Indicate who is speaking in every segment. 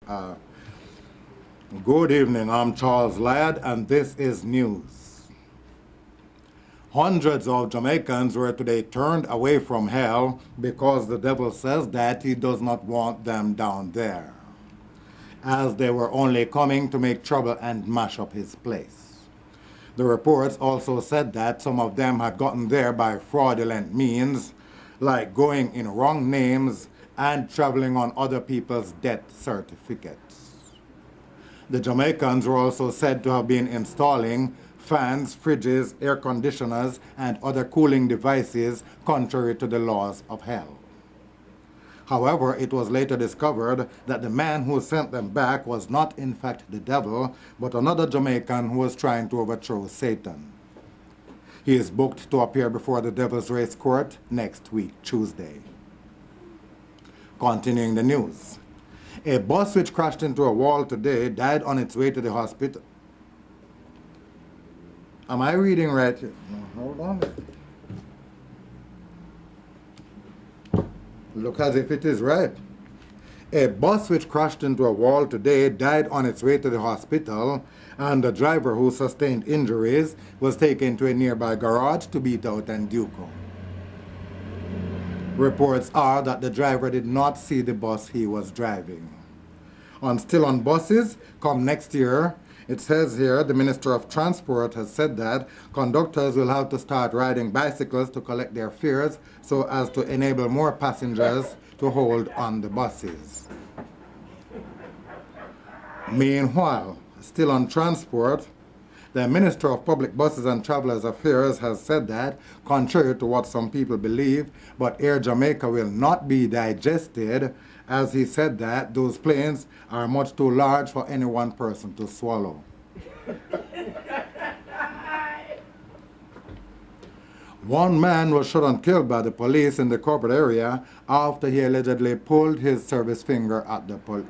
Speaker 1: Good evening, I'm Charles Ladd, and this is news. Hundreds of Jamaicans were today turned away from hell because the devil says that he does not want them down there, as they were only coming to make trouble and mash up his place. The reports also said that some of them had gotten there by fraudulent means, like going in wrong names and traveling on other people's death certificates. The Jamaicans were also said to have been installing fans, fridges, air conditioners, and other cooling devices contrary to the laws of hell. However, it was later discovered that the man who sent them back was not in fact the devil, but another Jamaican who was trying to overthrow Satan. He is booked to appear before the Devil's Race Court next week, Tuesday. Continuing the news. A bus which crashed into a wall today died on its way to the hospital. Am I reading right here? No, hold on. Look as if it is right. A bus which crashed into a wall today died on its way to the hospital, and the driver, who sustained injuries, was taken to a nearby garage to beat out and duke out. Reports are that the driver did not see the bus he was driving. Still on buses, come next year, it says here the Minister of Transport has said that conductors will have to start riding bicycles to collect their fares so as to enable more passengers to hold on the buses. Meanwhile, still on transport, the Minister of Public Buses and Travelers Affairs has said that, contrary to what some people believe, but Air Jamaica will not be digested, as he said that those planes are much too large for any one person to swallow. One man was shot and killed by the police in the corporate area after he allegedly pulled his service finger at the police.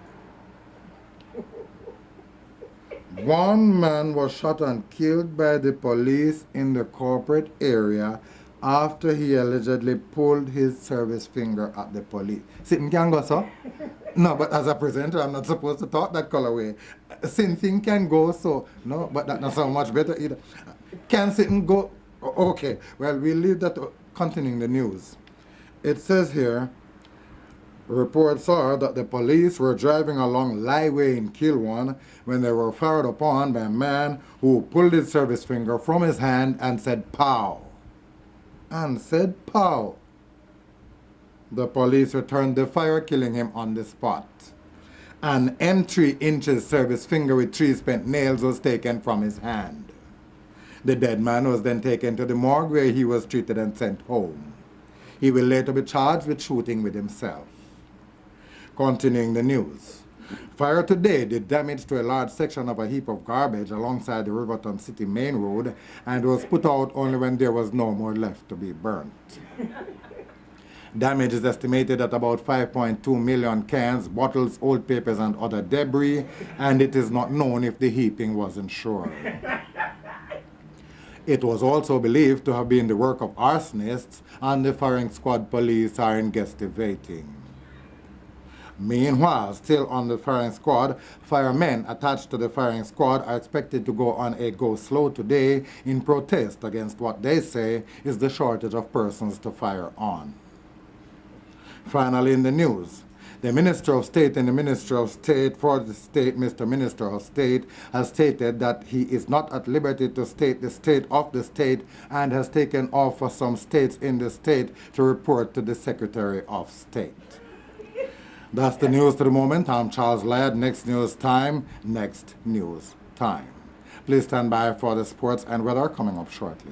Speaker 1: One man was shot and killed by the police in the corporate area after he allegedly pulled his service finger at the police. Sitting can go, so? No, but as a presenter, I'm not supposed to talk that colorway. Thing can go, so. No, but that's not so much better either. Can sitting go? Okay, well, we'll leave that. Continuing the news. It says here, reports are that the police were driving along Lighway in Kilwan when they were fired upon by a man who pulled his service finger from his hand and said, "Pow." And said, "Pow." The police returned the fire, killing him on the spot. An M3-inch service finger with 3 spent nails was taken from his hand. The dead man was then taken to the morgue where he was treated and sent home. He will later be charged with shooting with himself. Continuing the news. Fire today did damage to a large section of a heap of garbage alongside the Riverton City main road and was put out only when there was no more left to be burnt. Damage is estimated at about 5.2 million cans, bottles, old papers, and other debris, and it is not known if the heaping was insured. It was also believed to have been the work of arsonists, and the firing squad police are investigating. Meanwhile, still on the firing squad, firemen attached to the firing squad are expected to go on a go-slow today in protest against what they say is the shortage of persons to fire on. Finally, in the news, the Minister of State and the Minister of State for the state, Mr. Minister of State, has stated that he is not at liberty to state the state of the state and has taken off for some states in the state to report to the Secretary of State. That's the news to the moment. I'm Charles Ladd. Next news time. Please stand by for the sports and weather coming up shortly.